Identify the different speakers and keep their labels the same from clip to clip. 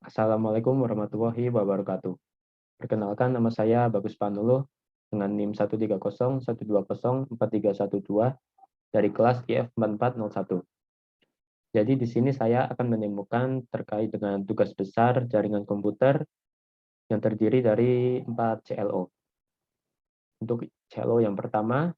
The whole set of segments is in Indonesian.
Speaker 1: Assalamualaikum warahmatullahi wabarakatuh. Perkenalkan, nama saya Bagus Panulo dengan NIM 130120431 dari kelas IF4401. Jadi di sini saya akan menemukan terkait dengan tugas besar jaringan komputer yang terdiri dari 4 CLO. Untuk CLO yang pertama,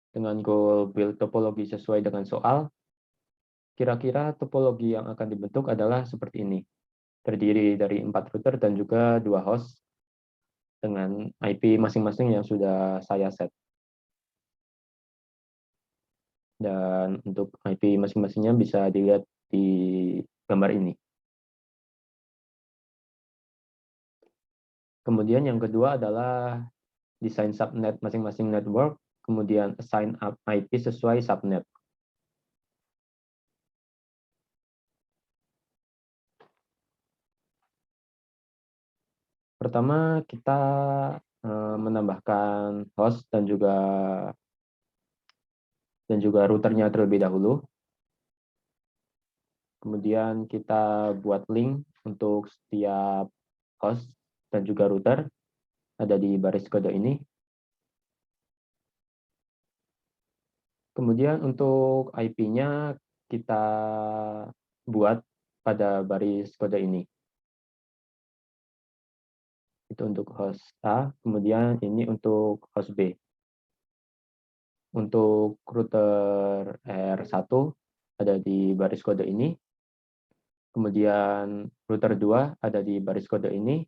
Speaker 1: dengan goal build topologi sesuai dengan soal, kira-kira topologi yang akan dibentuk adalah seperti ini. Terdiri dari 4 router dan juga 2 host dengan IP masing-masing yang sudah saya set. Dan untuk IP masing-masingnya bisa dilihat di gambar ini. Kemudian yang kedua adalah desain subnet masing-masing network, kemudian assign IP sesuai subnet. Pertama, kita menambahkan host dan juga routernya terlebih dahulu. Kemudian kita buat link untuk setiap host dan juga router ada di baris kode ini. Kemudian untuk IP-nya kita buat pada baris kode ini. Itu untuk host A, kemudian ini untuk host B. Untuk router R1 ada di baris kode ini. Kemudian router 2 ada di baris kode ini.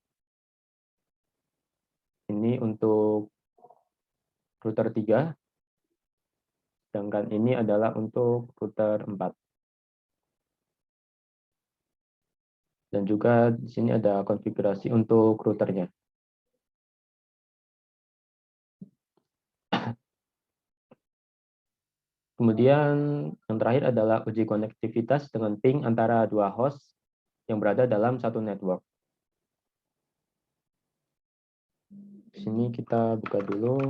Speaker 1: Ini untuk router 3. Sedangkan ini adalah untuk router 4. Dan juga di sini ada konfigurasi untuk routernya. Kemudian yang terakhir adalah uji konektivitas dengan ping antara dua host yang berada dalam satu network. Di sini kita buka dulu.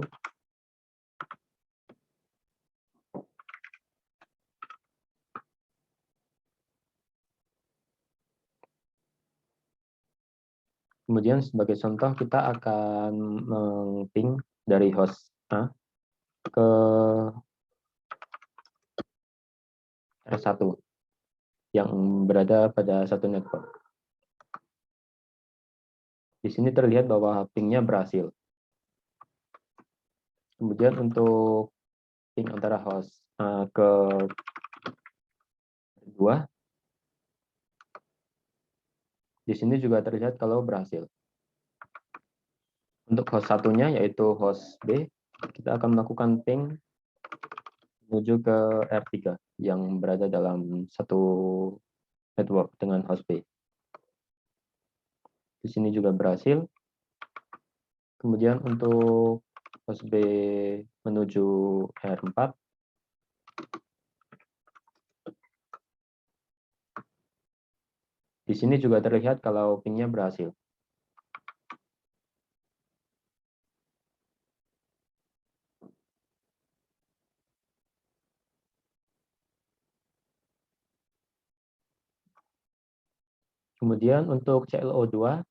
Speaker 1: Kemudian sebagai contoh kita akan meng-ping dari host A ke R1 yang berada pada satu network. Di sini terlihat bahwa ping-nya berhasil. Kemudian untuk ping antara host A ke 2, di sini juga terlihat kalau berhasil. Untuk host satunya yaitu host B, kita akan melakukan ping menuju ke R3 yang berada dalam satu network dengan host B. Di sini juga berhasil. Kemudian untuk host B menuju R4, di sini juga terlihat kalau pingnya berhasil. Kemudian untuk CLO2,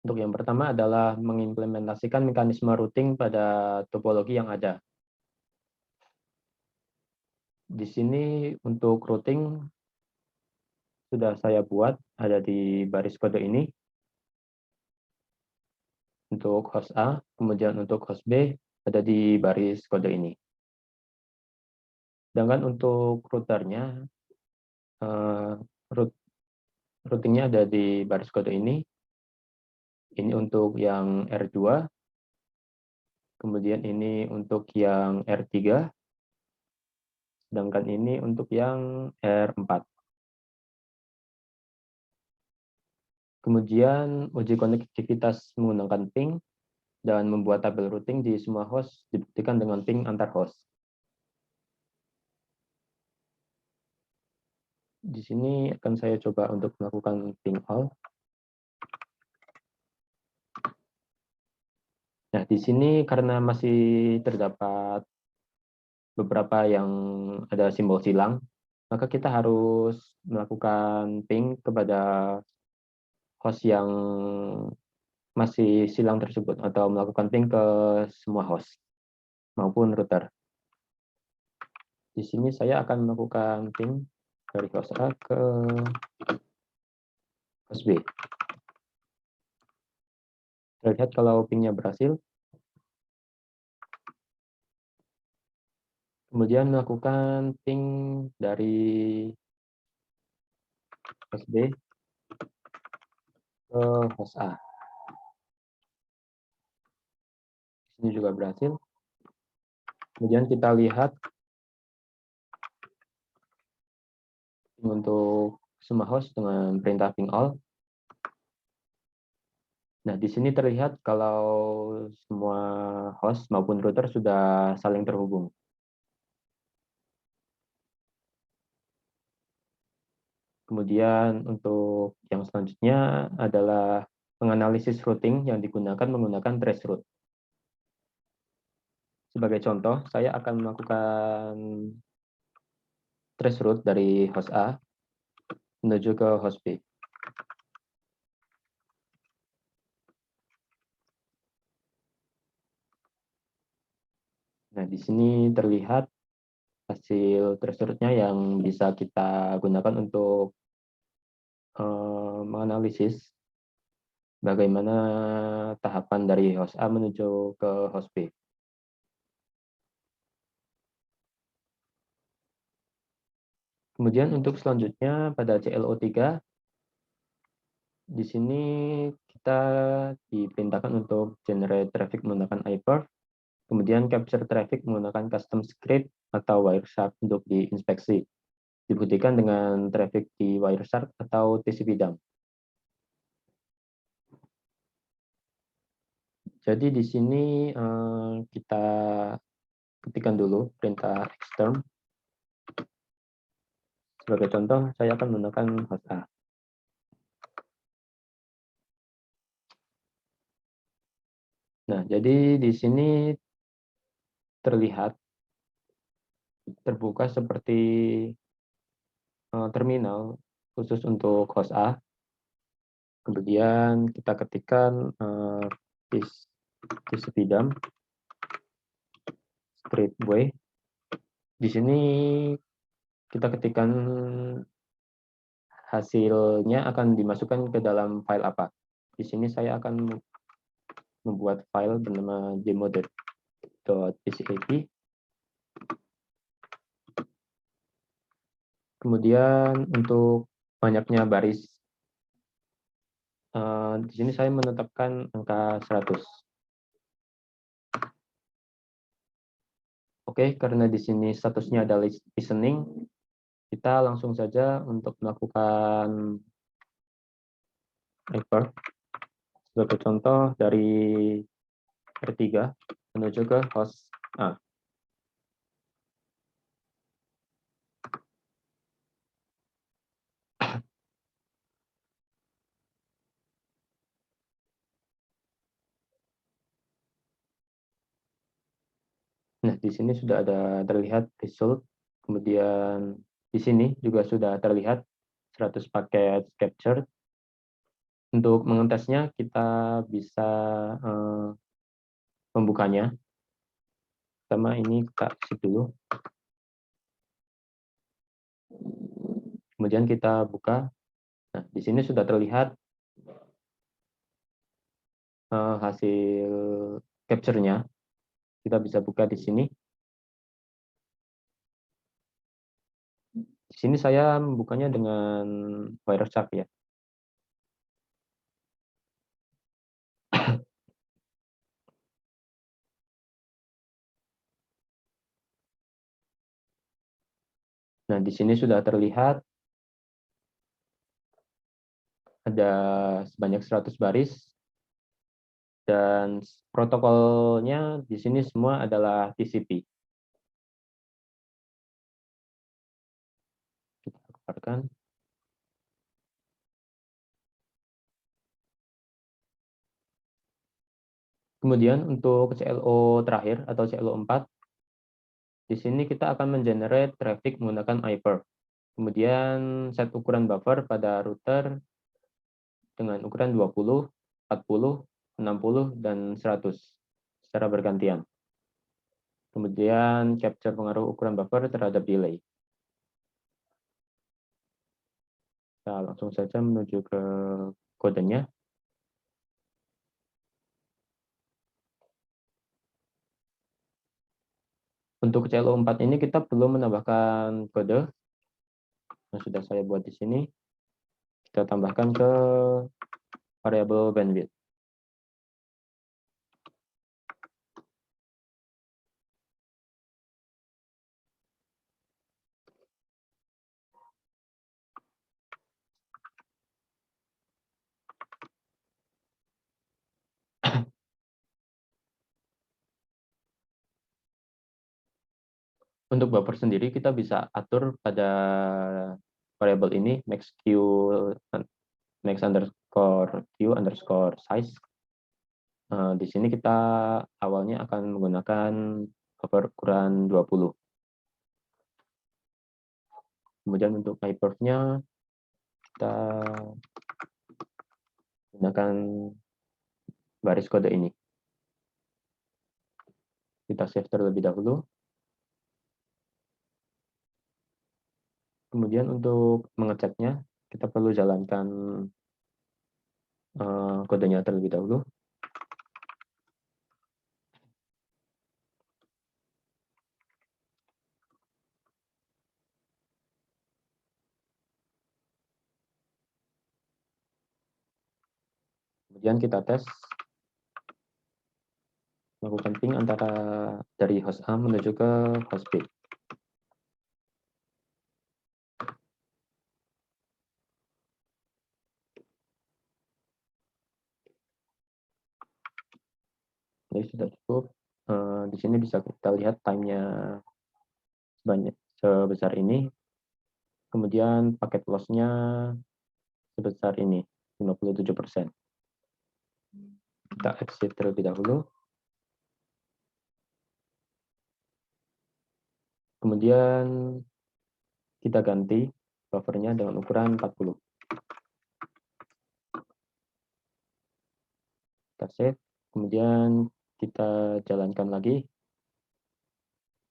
Speaker 1: untuk yang pertama adalah mengimplementasikan mekanisme routing pada topologi yang ada. Di sini untuk routing sudah saya buat, ada di baris kode ini. Untuk host A, kemudian untuk host B, ada di baris kode ini. Sedangkan untuk routernya, routingnya ada di baris kode ini. Ini untuk yang R2, kemudian ini untuk yang R3, sedangkan ini untuk yang R4. Kemudian uji konektivitas menggunakan ping dan membuat tabel routing di semua host dibuktikan dengan ping antar host. Di sini akan saya coba untuk melakukan ping all. Nah, di sini karena masih terdapat beberapa yang ada simbol silang, maka kita harus melakukan ping kepada host yang masih silang tersebut atau melakukan ping ke semua host maupun router. Di sini saya akan melakukan ping dari host A ke host B. Terlihat kalau pingnya berhasil. Kemudian melakukan ping dari host B ke host A. Ini juga berhasil. Kemudian kita lihat untuk semua host dengan perintah ping all. Nah, di sini terlihat kalau semua host maupun router sudah saling terhubung. Kemudian untuk yang selanjutnya adalah menganalisis routing yang digunakan menggunakan traceroute. Sebagai contoh, saya akan melakukan traceroute dari host A menuju ke host B. Nah, di sini terlihat hasil traceroute-nya yang bisa kita gunakan untuk menganalisis bagaimana tahapan dari host A menuju ke host B. Kemudian untuk selanjutnya pada CLO3, di sini kita diperintahkan untuk generate traffic menggunakan iPerf, kemudian capture traffic menggunakan custom script atau Wireshark untuk diinspeksi. Dibuktikan dengan traffic di Wireshark atau TCP dump. Jadi di sini kita ketikkan dulu perintah extern. Sebagai contoh, saya akan menggunakan host A. Nah, jadi di sini terlihat terbuka seperti terminal khusus untuk host A. Kemudian kita ketikkan TCP dump script way. Di sini kita ketikkan hasilnya akan dimasukkan ke dalam file apa. Di sini saya akan membuat file bernama demo.pcap. Kemudian untuk banyaknya baris, di sini saya menetapkan angka 100. Oke, karena di sini statusnya adalah listening, kita langsung saja untuk melakukan refer. Sebagai contoh dari R3 menuju ke host A. Nah, di sini sudah ada terlihat result. Kemudian di sini juga sudah terlihat 100 paket capture. Untuk mengetesnya, kita bisa membukanya. Pertama ini kita exit dulu. Kemudian kita buka. Nah, di sini sudah terlihat hasil capture-nya. Kita bisa buka di sini. Di sini saya membukanya dengan Wireshark ya. Nah, di sini sudah terlihat ada sebanyak 100 baris dan protokolnya di sini semua adalah TCP. Kita keluarkan. Kemudian untuk CLO terakhir atau CLO 4, di sini kita akan mengenerate traffic menggunakan iPerf. Kemudian set ukuran buffer pada router dengan ukuran 20, 40, 60, dan 100 secara bergantian. Kemudian capture pengaruh ukuran buffer terhadap delay. Kita langsung saja menuju ke kodenya. Untuk CLO4 ini kita perlu menambahkan kode yang sudah saya buat di sini. Kita tambahkan ke variabel bandwidth. Untuk buffer sendiri kita bisa atur pada variabel ini max underscore q underscore size. Di sini kita awalnya akan menggunakan buffer ukuran 20. Kemudian untuk hyperv-nya kita gunakan baris kode ini. Kita save terlebih dahulu. Kemudian untuk mengeceknya, kita perlu jalankan kodenya terlebih dahulu. Kemudian kita tes, melakukan ping antara dari host A menuju ke host B. Jadi sudah cukup. Di sini bisa kita lihat time-nya sebesar ini. Kemudian paket loss-nya sebesar ini, 57%. Kita exit terlebih dahulu. Kemudian kita ganti buffernya dengan ukuran 40. Kita save. Kemudian kita jalankan lagi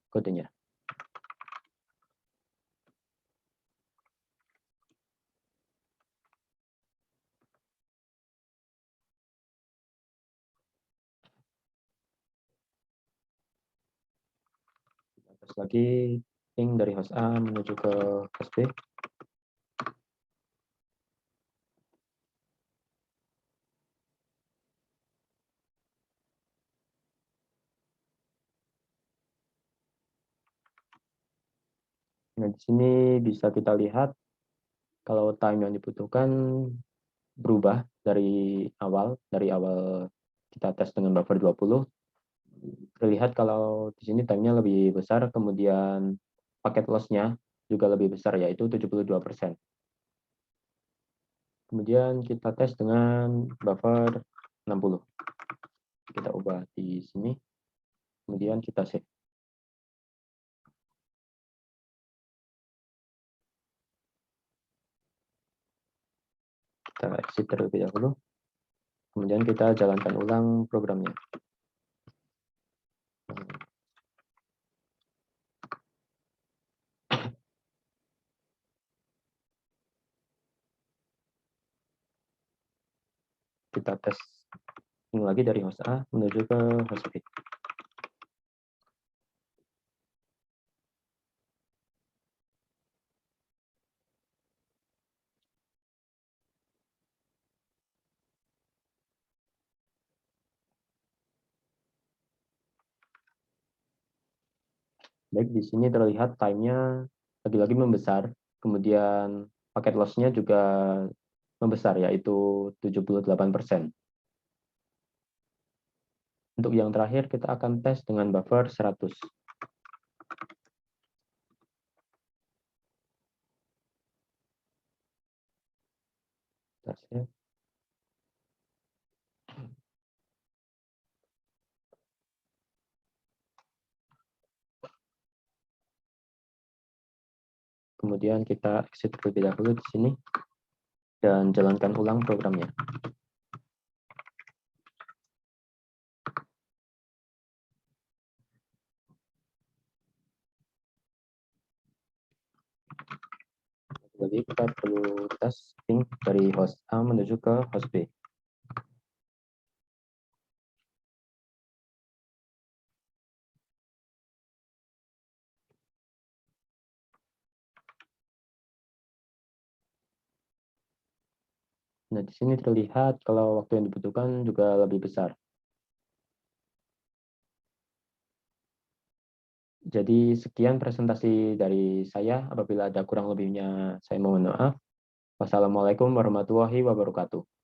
Speaker 1: kodenya. Terus lagi ping dari host A menuju ke host B. Nah, di sini bisa kita lihat kalau time yang dibutuhkan berubah dari awal kita tes dengan buffer 20. Terlihat kalau di sini time-nya lebih besar, kemudian paket loss-nya juga lebih besar, yaitu 72%. Kemudian kita tes dengan buffer 60. Kita ubah di sini, kemudian kita save. Kita exit terlebih dahulu. Kemudian kita jalankan ulang programnya. Kita tes ini lagi dari host A menuju ke host B. Baik, di sini terlihat time-nya lagi-lagi membesar, kemudian paket loss-nya juga membesar, yaitu 78%. Untuk yang terakhir, kita akan tes dengan buffer 100. Tesnya. Kemudian kita exit terlebih dahulu di sini. dan jalankan ulang programnya. Jadi kita perlu testing dari host A menuju ke host B. Nah, di sini terlihat kalau waktu yang dibutuhkan juga lebih besar. Jadi sekian presentasi dari saya. Apabila ada kurang lebihnya, saya mohon maaf. Wassalamualaikum warahmatullahi wabarakatuh.